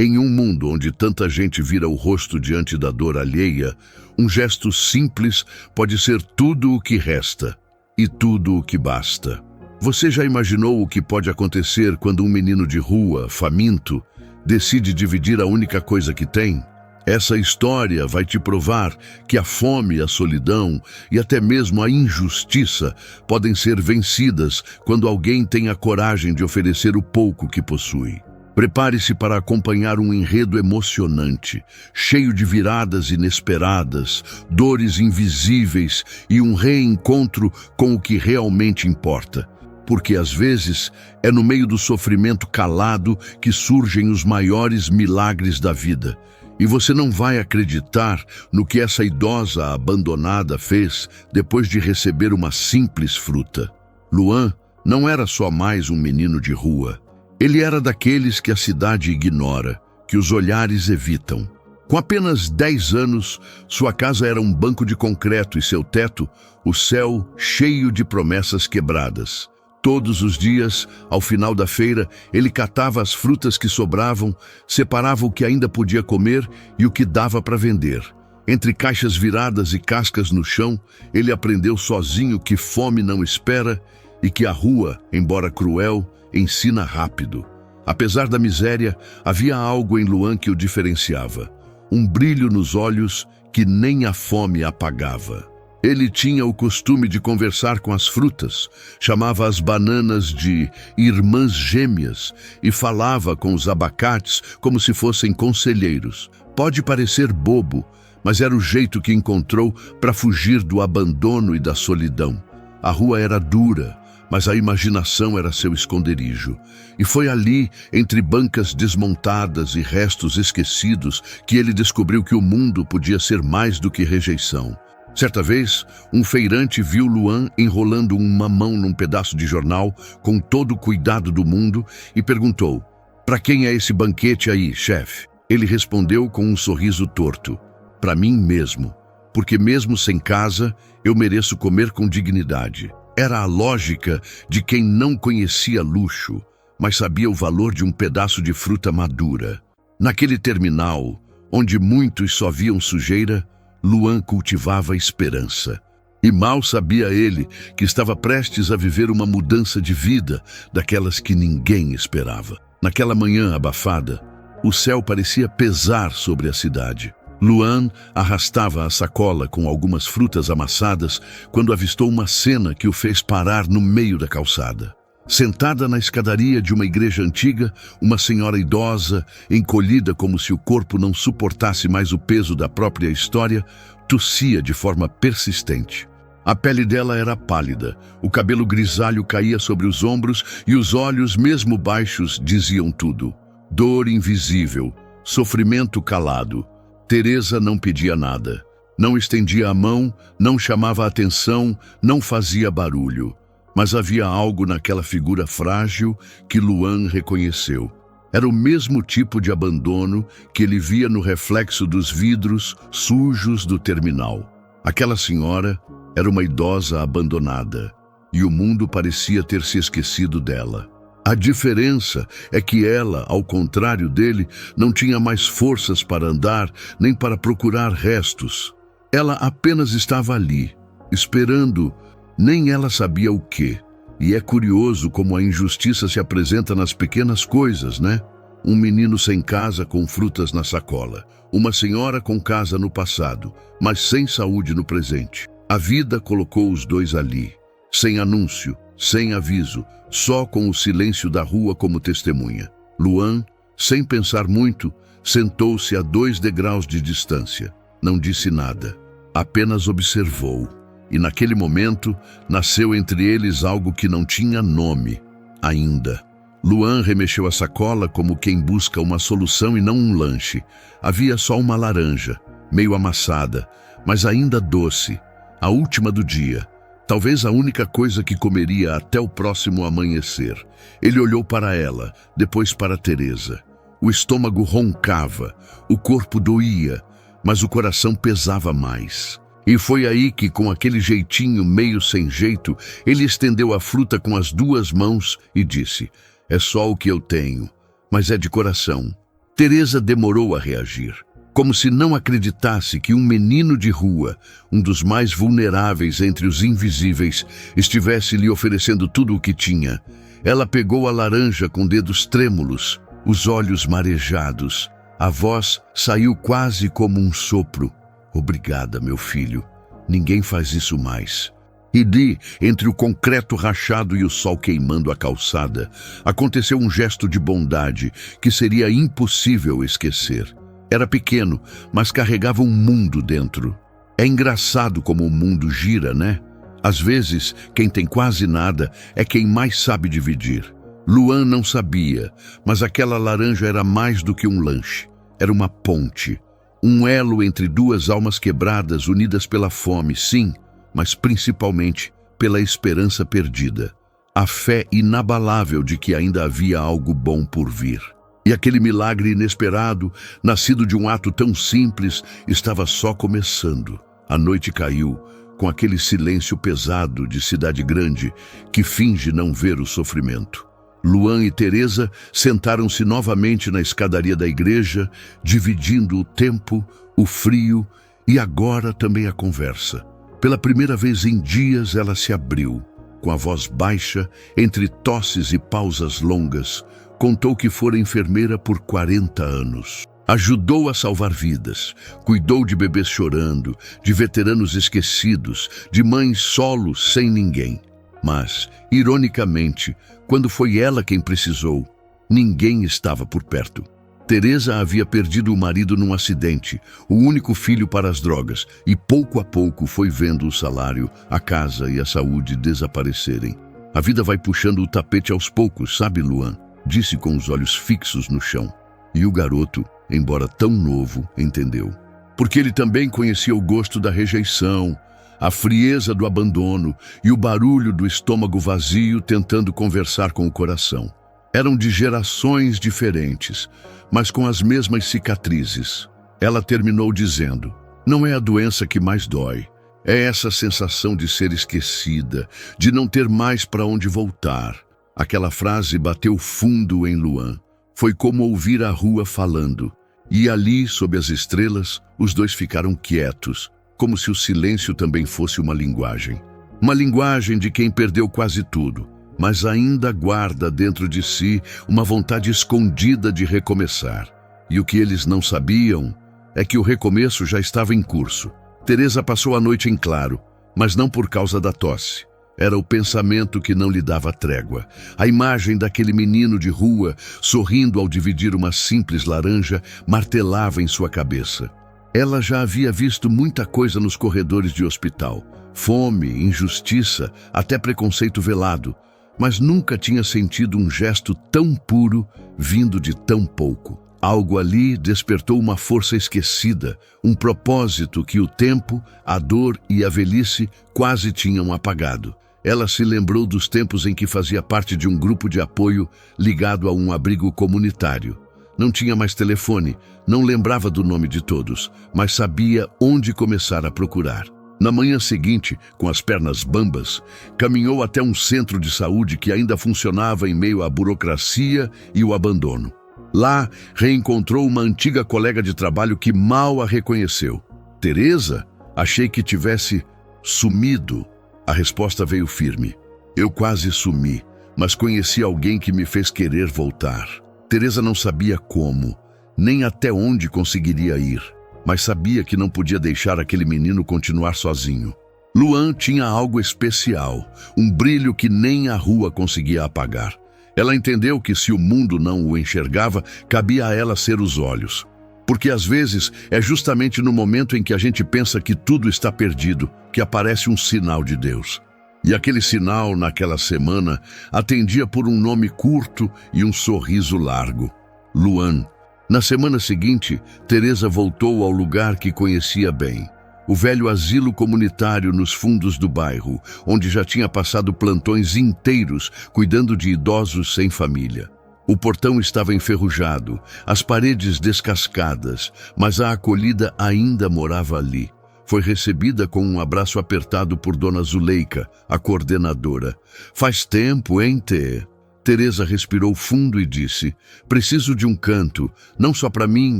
Em um mundo onde tanta gente vira o rosto diante da dor alheia, um gesto simples pode ser tudo o que resta e tudo o que basta. Você já imaginou o que pode acontecer quando um menino de rua, faminto, decide dividir a única coisa que tem? Essa história vai te provar que a fome, a solidão e até mesmo a injustiça podem ser vencidas quando alguém tem a coragem de oferecer o pouco que possui. Prepare-se para acompanhar um enredo emocionante, cheio de viradas inesperadas, dores invisíveis e um reencontro com o que realmente importa. Porque às vezes é no meio do sofrimento calado que surgem os maiores milagres da vida. E você não vai acreditar no que essa idosa abandonada fez depois de receber uma simples fruta. Luan não era só mais um menino de rua. Ele era daqueles que a cidade ignora, que os olhares evitam. Com apenas 10 anos, sua casa era um banco de concreto e seu teto, o céu cheio de promessas quebradas. Todos os dias, ao final da feira, ele catava as frutas que sobravam, separava o que ainda podia comer e o que dava para vender. Entre caixas viradas e cascas no chão, ele aprendeu sozinho que fome não espera e que a rua, embora cruel, ensina rápido. Apesar da miséria, havia algo em Luan que o diferenciava. Um brilho nos olhos que nem a fome apagava. Ele tinha o costume de conversar com as frutas, chamava as bananas de irmãs gêmeas e falava com os abacates como se fossem conselheiros. Pode parecer bobo, mas era o jeito que encontrou para fugir do abandono e da solidão. A rua era dura, mas a imaginação era seu esconderijo. E foi ali, entre bancas desmontadas e restos esquecidos, que ele descobriu que o mundo podia ser mais do que rejeição. Certa vez, um feirante viu Luan enrolando uma mão num pedaço de jornal com todo o cuidado do mundo e perguntou: "Para quem é esse banquete aí, chefe?" Ele respondeu com um sorriso torto: "Para mim mesmo, porque mesmo sem casa, eu mereço comer com dignidade." Era a lógica de quem não conhecia luxo, mas sabia o valor de um pedaço de fruta madura. Naquele terminal, onde muitos só viam sujeira, Luan cultivava esperança. E mal sabia ele que estava prestes a viver uma mudança de vida, daquelas que ninguém esperava. Naquela manhã abafada, o céu parecia pesar sobre a cidade. Luan arrastava a sacola com algumas frutas amassadas quando avistou uma cena que o fez parar no meio da calçada. Sentada na escadaria de uma igreja antiga, uma senhora idosa, encolhida como se o corpo não suportasse mais o peso da própria história, tossia de forma persistente. A pele dela era pálida, o cabelo grisalho caía sobre os ombros e os olhos, mesmo baixos, diziam tudo. Dor invisível, sofrimento calado. Teresa não pedia nada. Não estendia a mão, não chamava a atenção, não fazia barulho. Mas havia algo naquela figura frágil que Luan reconheceu. Era o mesmo tipo de abandono que ele via no reflexo dos vidros sujos do terminal. Aquela senhora era uma idosa abandonada, e o mundo parecia ter se esquecido dela. A diferença é que ela, ao contrário dele, não tinha mais forças para andar, nem para procurar restos. Ela apenas estava ali, esperando, nem ela sabia o quê. E é curioso como a injustiça se apresenta nas pequenas coisas, né? Um menino sem casa com frutas na sacola. Uma senhora com casa no passado, mas sem saúde no presente. A vida colocou os dois ali, sem anúncio, sem aviso, só com o silêncio da rua como testemunha. Luan, sem pensar muito, sentou-se a 2 degraus de distância. Não disse nada, apenas observou. E naquele momento, nasceu entre eles algo que não tinha nome ainda. Luan remexeu a sacola como quem busca uma solução e não um lanche. Havia só uma laranja, meio amassada, mas ainda doce, a última do dia. Talvez a única coisa que comeria até o próximo amanhecer. Ele olhou para ela, depois para Teresa. O estômago roncava, o corpo doía, mas o coração pesava mais. E foi aí que, com aquele jeitinho meio sem jeito, ele estendeu a fruta com as 2 mãos e disse: "É só o que eu tenho, mas é de coração." Teresa demorou a reagir, como se não acreditasse que um menino de rua, um dos mais vulneráveis entre os invisíveis, estivesse lhe oferecendo tudo o que tinha. Ela pegou a laranja com dedos trêmulos, os olhos marejados. A voz saiu quase como um sopro. Obrigada, meu filho. Ninguém faz isso mais. E ali, entre o concreto rachado e o sol queimando a calçada, aconteceu um gesto de bondade que seria impossível esquecer. Era pequeno, mas carregava um mundo dentro. É engraçado como o mundo gira, né? Às vezes, quem tem quase nada é quem mais sabe dividir. Luan não sabia, mas aquela laranja era mais do que um lanche. Era uma ponte, um elo entre duas almas quebradas unidas pela fome, sim, mas principalmente pela esperança perdida. A fé inabalável de que ainda havia algo bom por vir. E aquele milagre inesperado, nascido de um ato tão simples, estava só começando. A noite caiu, com aquele silêncio pesado de cidade grande que finge não ver o sofrimento. Luan e Teresa sentaram-se novamente na escadaria da igreja, dividindo o tempo, o frio e agora também a conversa. Pela primeira vez em dias ela se abriu. Com a voz baixa, entre tosses e pausas longas, contou que fora enfermeira por 40 anos. Ajudou a salvar vidas, cuidou de bebês chorando, de veteranos esquecidos, de mães solos sem ninguém. Mas, ironicamente, quando foi ela quem precisou, ninguém estava por perto. Teresa havia perdido o marido num acidente, o único filho para as drogas, e pouco a pouco foi vendo o salário, a casa e a saúde desaparecerem. A vida vai puxando o tapete aos poucos, sabe, Luan? Disse com os olhos fixos no chão. E o garoto, embora tão novo, entendeu. Porque ele também conhecia o gosto da rejeição, a frieza do abandono e o barulho do estômago vazio tentando conversar com o coração. Eram de gerações diferentes, mas com as mesmas cicatrizes. Ela terminou dizendo: não é a doença que mais dói. É essa sensação de ser esquecida, de não ter mais para onde voltar. Aquela frase bateu fundo em Luan. Foi como ouvir a rua falando. E ali, sob as estrelas, os dois ficaram quietos, como se o silêncio também fosse uma linguagem. Uma linguagem de quem perdeu quase tudo, mas ainda guarda dentro de si uma vontade escondida de recomeçar. E o que eles não sabiam é que o recomeço já estava em curso. Teresa passou a noite em claro, mas não por causa da tosse. Era o pensamento que não lhe dava trégua. A imagem daquele menino de rua, sorrindo ao dividir uma simples laranja, martelava em sua cabeça. Ela já havia visto muita coisa nos corredores de hospital. Fome, injustiça, até preconceito velado. Mas nunca tinha sentido um gesto tão puro vindo de tão pouco. Algo ali despertou uma força esquecida, um propósito que o tempo, a dor e a velhice quase tinham apagado. Ela se lembrou dos tempos em que fazia parte de um grupo de apoio ligado a um abrigo comunitário. Não tinha mais telefone, não lembrava do nome de todos, mas sabia onde começar a procurar. Na manhã seguinte, com as pernas bambas, caminhou até um centro de saúde que ainda funcionava em meio à burocracia e o abandono. Lá, reencontrou uma antiga colega de trabalho que mal a reconheceu. Teresa? Achei que tivesse sumido. A resposta veio firme. Eu quase sumi, mas conheci alguém que me fez querer voltar. Teresa não sabia como, nem até onde conseguiria ir, mas sabia que não podia deixar aquele menino continuar sozinho. Luan tinha algo especial, um brilho que nem a rua conseguia apagar. Ela entendeu que se o mundo não o enxergava, cabia a ela ser os olhos. Porque às vezes é justamente no momento em que a gente pensa que tudo está perdido, que aparece um sinal de Deus. E aquele sinal, naquela semana, atendia por um nome curto e um sorriso largo: Luan. Na semana seguinte, Teresa voltou ao lugar que conhecia bem, o velho asilo comunitário nos fundos do bairro, onde já tinha passado plantões inteiros cuidando de idosos sem família. O portão estava enferrujado, as paredes descascadas, mas a acolhida ainda morava ali. Foi recebida com um abraço apertado por Dona Zuleika, a coordenadora. Faz tempo, hein, Tê? Teresa respirou fundo e disse: preciso de um canto, não só para mim,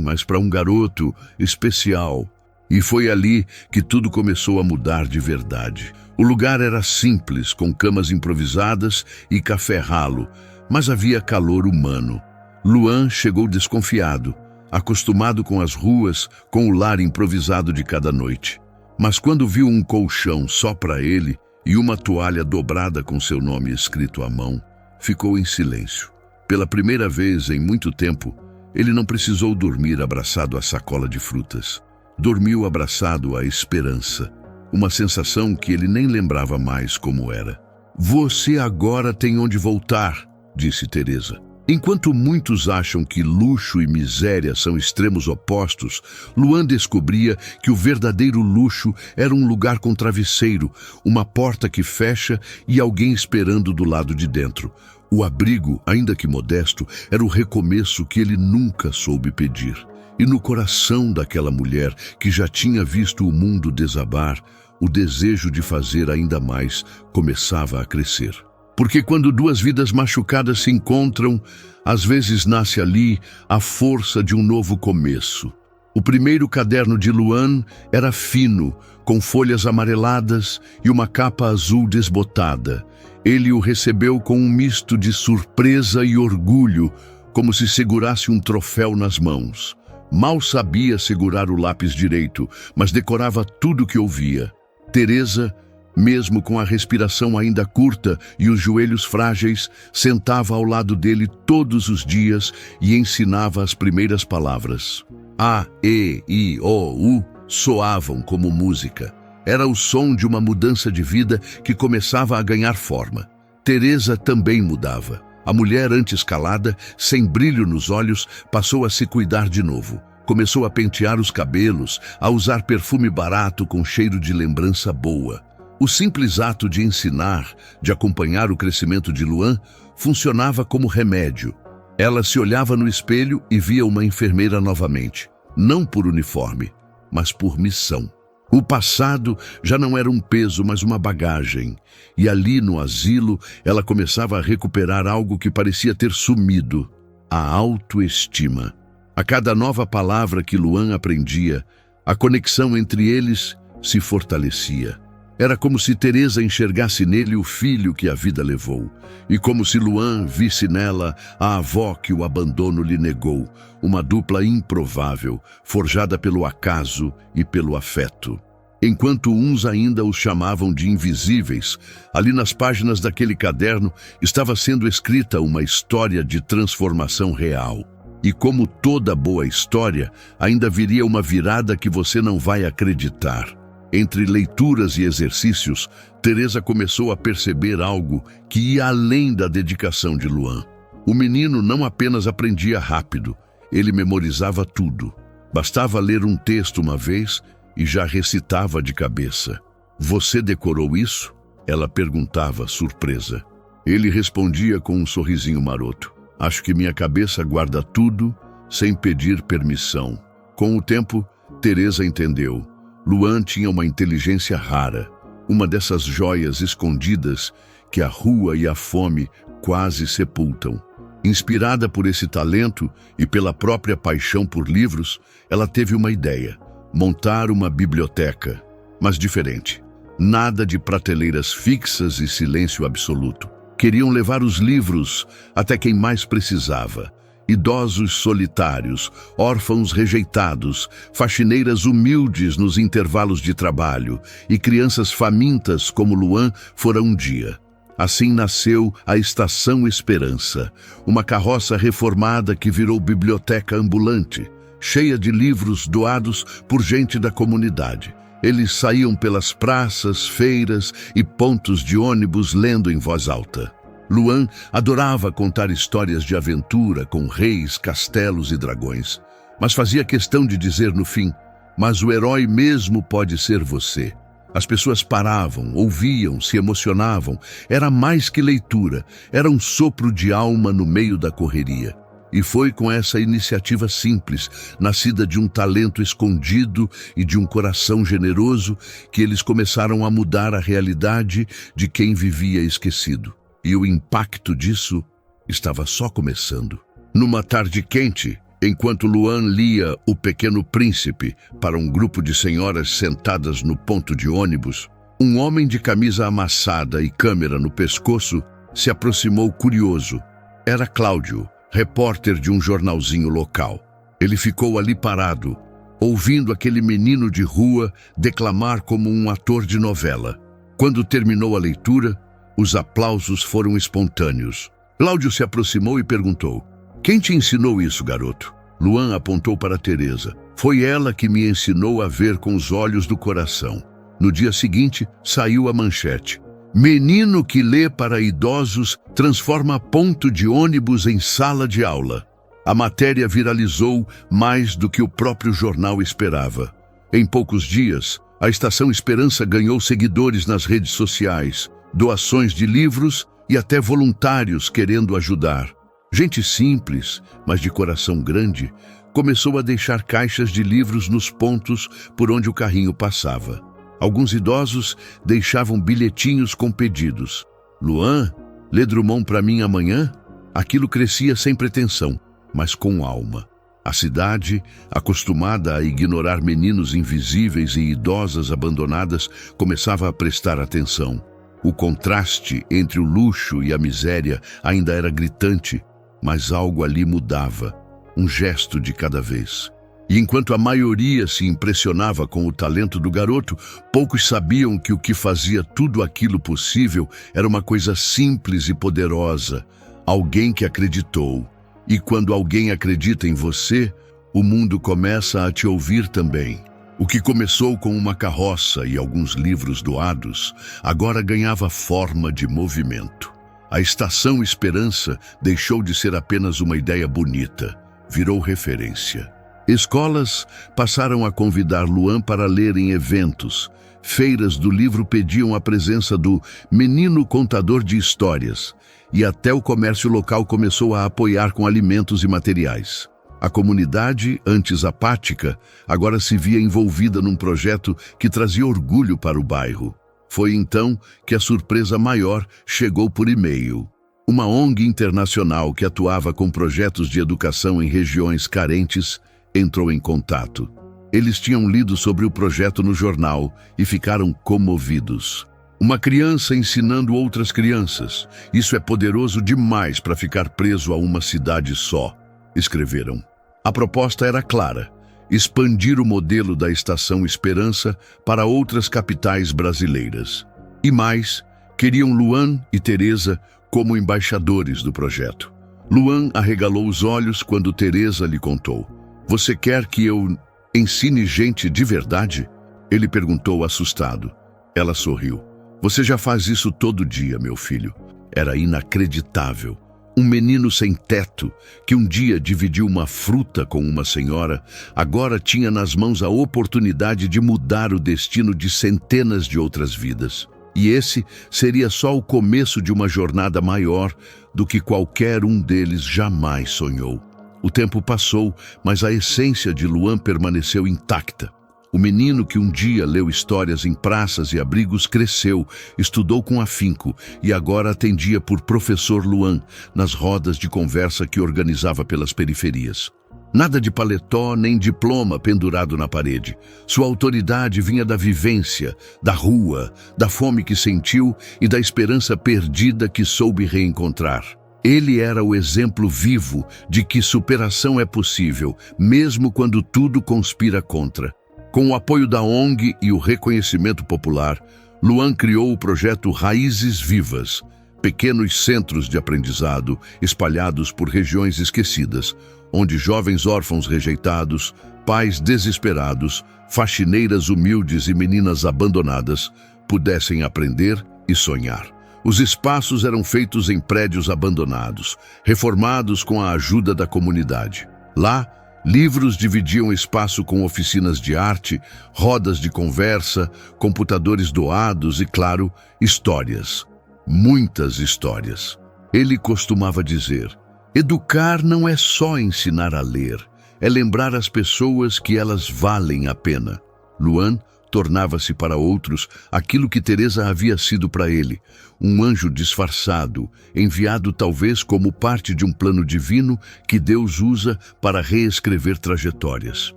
mas para um garoto especial. E foi ali que tudo começou a mudar de verdade. O lugar era simples, com camas improvisadas e café ralo, mas havia calor humano. Luan chegou desconfiado, acostumado com as ruas, com o lar improvisado de cada noite. Mas quando viu um colchão só para ele e uma toalha dobrada com seu nome escrito à mão, ficou em silêncio. Pela primeira vez em muito tempo, ele não precisou dormir abraçado à sacola de frutas. Dormiu abraçado à esperança, uma sensação que ele nem lembrava mais como era. Você agora tem onde voltar, disse Teresa. Enquanto muitos acham que luxo e miséria são extremos opostos, Luan descobria que o verdadeiro luxo era um lugar com travesseiro, uma porta que fecha e alguém esperando do lado de dentro. O abrigo, ainda que modesto, era o recomeço que ele nunca soube pedir. E no coração daquela mulher, que já tinha visto o mundo desabar, o desejo de fazer ainda mais começava a crescer. Porque quando duas vidas machucadas se encontram, às vezes nasce ali a força de um novo começo. O primeiro caderno de Luan era fino, com folhas amareladas e uma capa azul desbotada. Ele o recebeu com um misto de surpresa e orgulho, como se segurasse um troféu nas mãos. Mal sabia segurar o lápis direito, mas decorava tudo que ouvia. Teresa, mesmo com a respiração ainda curta e os joelhos frágeis, sentava ao lado dele todos os dias e ensinava as primeiras palavras. A, E, I, O, U soavam como música. Era o som de uma mudança de vida que começava a ganhar forma. Teresa também mudava. A mulher antes calada, sem brilho nos olhos, passou a se cuidar de novo. Começou a pentear os cabelos, a usar perfume barato com cheiro de lembrança boa. O simples ato de ensinar, de acompanhar o crescimento de Luan, funcionava como remédio. Ela se olhava no espelho e via uma enfermeira novamente, não por uniforme, mas por missão. O passado já não era um peso, mas uma bagagem. E ali no asilo, ela começava a recuperar algo que parecia ter sumido: a autoestima. A cada nova palavra que Luan aprendia, a conexão entre eles se fortalecia. Era como se Teresa enxergasse nele o filho que a vida levou, e como se Luan visse nela a avó que o abandono lhe negou, uma dupla improvável, forjada pelo acaso e pelo afeto. Enquanto uns ainda os chamavam de invisíveis, ali nas páginas daquele caderno estava sendo escrita uma história de transformação real. E como toda boa história, ainda viria uma virada que você não vai acreditar. Entre leituras e exercícios, Teresa começou a perceber algo que ia além da dedicação de Luan. O menino não apenas aprendia rápido, ele memorizava tudo. Bastava ler um texto uma vez e já recitava de cabeça. Você decorou isso? Ela perguntava, surpresa. Ele respondia com um sorrisinho maroto. Acho que minha cabeça guarda tudo sem pedir permissão. Com o tempo, Teresa entendeu. Luan tinha uma inteligência rara, uma dessas joias escondidas que a rua e a fome quase sepultam. Inspirada por esse talento e pela própria paixão por livros, ela teve uma ideia: montar uma biblioteca, mas diferente. Nada de prateleiras fixas e silêncio absoluto. Queriam levar os livros até quem mais precisava. Idosos solitários, órfãos rejeitados, faxineiras humildes nos intervalos de trabalho e crianças famintas como Luan fora um dia. Assim nasceu a Estação Esperança, uma carroça reformada que virou biblioteca ambulante, cheia de livros doados por gente da comunidade. Eles saíam pelas praças, feiras e pontos de ônibus lendo em voz alta. Luan adorava contar histórias de aventura com reis, castelos e dragões, mas fazia questão de dizer no fim: mas o herói mesmo pode ser você. As pessoas paravam, ouviam, se emocionavam. Era mais que leitura, era um sopro de alma no meio da correria. E foi com essa iniciativa simples, nascida de um talento escondido e de um coração generoso, que eles começaram a mudar a realidade de quem vivia esquecido. E o impacto disso estava só começando. Numa tarde quente, enquanto Luan lia O Pequeno Príncipe para um grupo de senhoras sentadas no ponto de ônibus, um homem de camisa amassada e câmera no pescoço se aproximou curioso. Era Cláudio, repórter de um jornalzinho local. Ele ficou ali parado, ouvindo aquele menino de rua declamar como um ator de novela. Quando terminou a leitura, os aplausos foram espontâneos. Cláudio se aproximou e perguntou: "Quem te ensinou isso, garoto?" Luan apontou para Teresa. "Foi ela que me ensinou a ver com os olhos do coração." No dia seguinte, saiu a manchete: "Menino que lê para idosos transforma ponto de ônibus em sala de aula." A matéria viralizou mais do que o próprio jornal esperava. Em poucos dias, a Estação Esperança ganhou seguidores nas redes sociais, doações de livros e até voluntários querendo ajudar. Gente simples, mas de coração grande, começou a deixar caixas de livros nos pontos por onde o carrinho passava. Alguns idosos deixavam bilhetinhos com pedidos. "Luan, lê Drummond para mim amanhã?" Aquilo crescia sem pretensão, mas com alma. A cidade, acostumada a ignorar meninos invisíveis e idosas abandonadas, começava a prestar atenção. O contraste entre o luxo e a miséria ainda era gritante, mas algo ali mudava, um gesto de cada vez. E enquanto a maioria se impressionava com o talento do garoto, poucos sabiam que o que fazia tudo aquilo possível era uma coisa simples e poderosa, alguém que acreditou. E quando alguém acredita em você, o mundo começa a te ouvir também. O que começou com uma carroça e alguns livros doados, agora ganhava forma de movimento. A Estação Esperança deixou de ser apenas uma ideia bonita, virou referência. Escolas passaram a convidar Luan para ler em eventos. Feiras do livro pediam a presença do menino contador de histórias, e até o comércio local começou a apoiar com alimentos e materiais. A comunidade, antes apática, agora se via envolvida num projeto que trazia orgulho para o bairro. Foi então que a surpresa maior chegou por e-mail. Uma ONG internacional que atuava com projetos de educação em regiões carentes entrou em contato. Eles tinham lido sobre o projeto no jornal e ficaram comovidos. "Uma criança ensinando outras crianças. Isso é poderoso demais para ficar preso a uma cidade só", escreveram. A proposta era clara: expandir o modelo da Estação Esperança para outras capitais brasileiras. E mais, queriam Luan e Teresa como embaixadores do projeto. Luan arregalou os olhos quando Teresa lhe contou: "Você quer que eu ensine gente de verdade?" Ele perguntou assustado. Ela sorriu. "Você já faz isso todo dia, meu filho." Era inacreditável. Um menino sem teto, que um dia dividiu uma fruta com uma senhora, agora tinha nas mãos a oportunidade de mudar o destino de centenas de outras vidas. E esse seria só o começo de uma jornada maior do que qualquer um deles jamais sonhou. O tempo passou, mas a essência de Luan permaneceu intacta. O menino que um dia leu histórias em praças e abrigos cresceu, estudou com afinco e agora atendia por professor Luan nas rodas de conversa que organizava pelas periferias. Nada de paletó nem diploma pendurado na parede. Sua autoridade vinha da vivência, da rua, da fome que sentiu e da esperança perdida que soube reencontrar. Ele era o exemplo vivo de que superação é possível, mesmo quando tudo conspira contra. Com o apoio da ONG e o reconhecimento popular, Luan criou o projeto Raízes Vivas, pequenos centros de aprendizado espalhados por regiões esquecidas, onde jovens órfãos rejeitados, pais desesperados, faxineiras humildes e meninas abandonadas pudessem aprender e sonhar. Os espaços eram feitos em prédios abandonados, reformados com a ajuda da comunidade. Lá, livros dividiam espaço com oficinas de arte, rodas de conversa, computadores doados e, claro, histórias. Muitas histórias. Ele costumava dizer: educar não é só ensinar a ler, é lembrar às pessoas que elas valem a pena. Luan tornava-se para outros aquilo que Teresa havia sido para ele, um anjo disfarçado, enviado talvez como parte de um plano divino que Deus usa para reescrever trajetórias.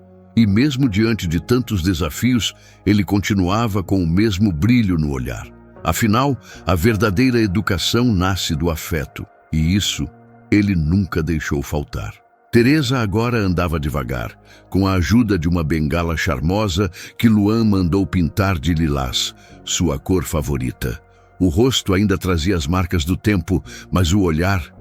E mesmo diante de tantos desafios, ele continuava com o mesmo brilho no olhar. Afinal, a verdadeira educação nasce do afeto, e isso ele nunca deixou faltar. Teresa agora andava devagar, com a ajuda de uma bengala charmosa que Luan mandou pintar de lilás, sua cor favorita. O rosto ainda trazia as marcas do tempo, mas o olhar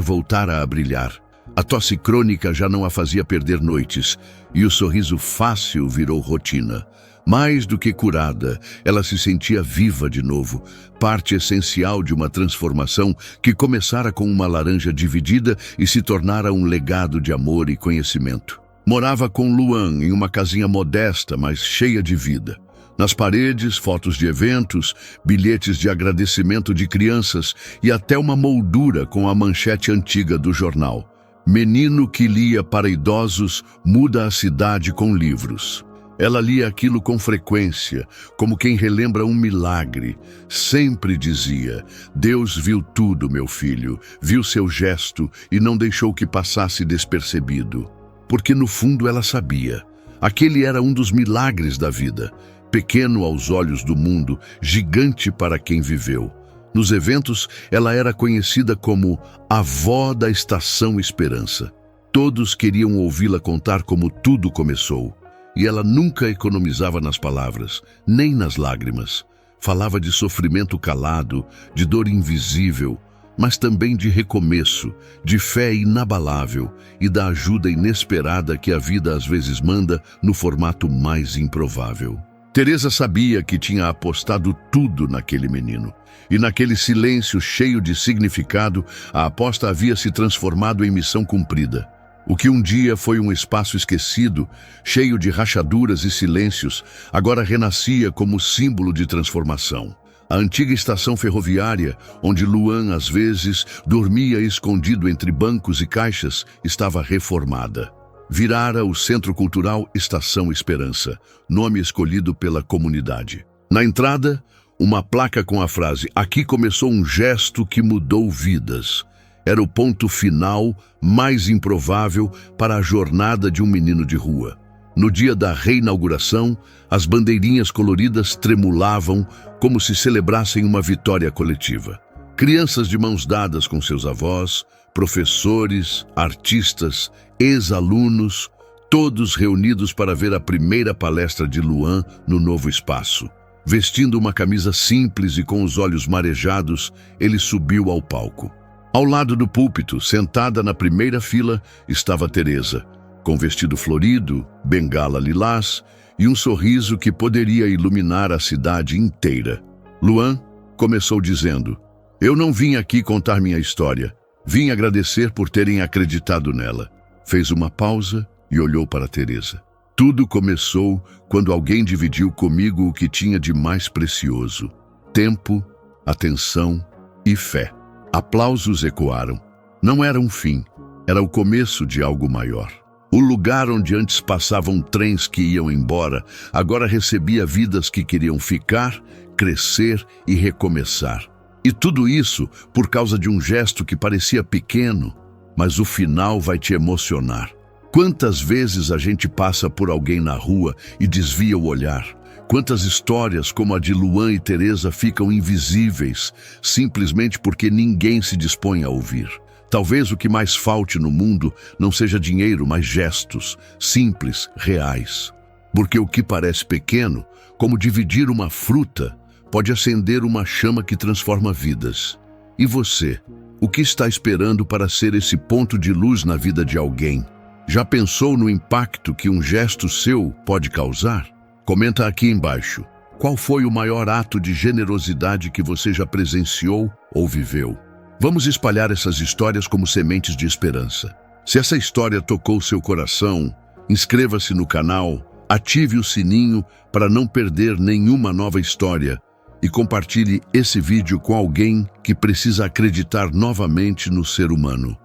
voltara a brilhar. A tosse crônica já não a fazia perder noites, e o sorriso fácil virou rotina. Mais do que curada, ela se sentia viva de novo, parte essencial de uma transformação que começara com uma laranja dividida e se tornara um legado de amor e conhecimento. Morava com Luan em uma casinha modesta, mas cheia de vida. Nas paredes, fotos de eventos, bilhetes de agradecimento de crianças e até uma moldura com a manchete antiga do jornal. Menino que lia para idosos muda a cidade com livros. Ela lia aquilo com frequência, como quem relembra um milagre. Sempre dizia: Deus viu tudo, meu filho, viu seu gesto e não deixou que passasse despercebido. Porque no fundo ela sabia. Aquele era um dos milagres da vida. Pequeno aos olhos do mundo, gigante para quem viveu. Nos eventos, ela era conhecida como a avó da Estação Esperança. Todos queriam ouvi-la contar como tudo começou. E ela nunca economizava nas palavras, nem nas lágrimas. Falava de sofrimento calado, de dor invisível, mas também de recomeço, de fé inabalável e da ajuda inesperada que a vida às vezes manda no formato mais improvável. Teresa sabia que tinha apostado tudo naquele menino. E naquele silêncio cheio de significado, a aposta havia se transformado em missão cumprida. O que um dia foi um espaço esquecido, cheio de rachaduras e silêncios, agora renascia como símbolo de transformação. A antiga estação ferroviária, onde Luan às vezes dormia escondido entre bancos e caixas, estava reformada. Virara o Centro Cultural Estação Esperança, nome escolhido pela comunidade. Na entrada, uma placa com a frase: "Aqui começou um gesto que mudou vidas." Era o ponto final, mais improvável, para a jornada de um menino de rua. No dia da reinauguração, as bandeirinhas coloridas tremulavam como se celebrassem uma vitória coletiva. Crianças de mãos dadas com seus avós, professores, artistas, ex-alunos, todos reunidos para ver a primeira palestra de Luan no novo espaço. Vestindo uma camisa simples e com os olhos marejados, ele subiu ao palco. Ao lado do púlpito, sentada na primeira fila, estava Teresa, com vestido florido, bengala lilás e um sorriso que poderia iluminar a cidade inteira. Luan começou dizendo: "Eu não vim aqui contar minha história. Vim agradecer por terem acreditado nela." Fez uma pausa e olhou para Teresa. "Tudo começou quando alguém dividiu comigo o que tinha de mais precioso: tempo, atenção e fé." Aplausos ecoaram. Não era um fim, era o começo de algo maior. O lugar onde antes passavam trens que iam embora, agora recebia vidas que queriam ficar, crescer e recomeçar. E tudo isso por causa de um gesto que parecia pequeno, mas o final vai te emocionar. Quantas vezes a gente passa por alguém na rua e desvia o olhar? Quantas histórias como a de Luan e Teresa ficam invisíveis, simplesmente porque ninguém se dispõe a ouvir. Talvez o que mais falte no mundo não seja dinheiro, mas gestos, simples, reais. Porque o que parece pequeno, como dividir uma fruta, pode acender uma chama que transforma vidas. E você, o que está esperando para ser esse ponto de luz na vida de alguém? Já pensou no impacto que um gesto seu pode causar? Comenta aqui embaixo. Qual foi o maior ato de generosidade que você já presenciou ou viveu? Vamos espalhar essas histórias como sementes de esperança. Se essa história tocou seu coração, inscreva-se no canal, ative o sininho para não perder nenhuma nova história e compartilhe esse vídeo com alguém que precisa acreditar novamente no ser humano.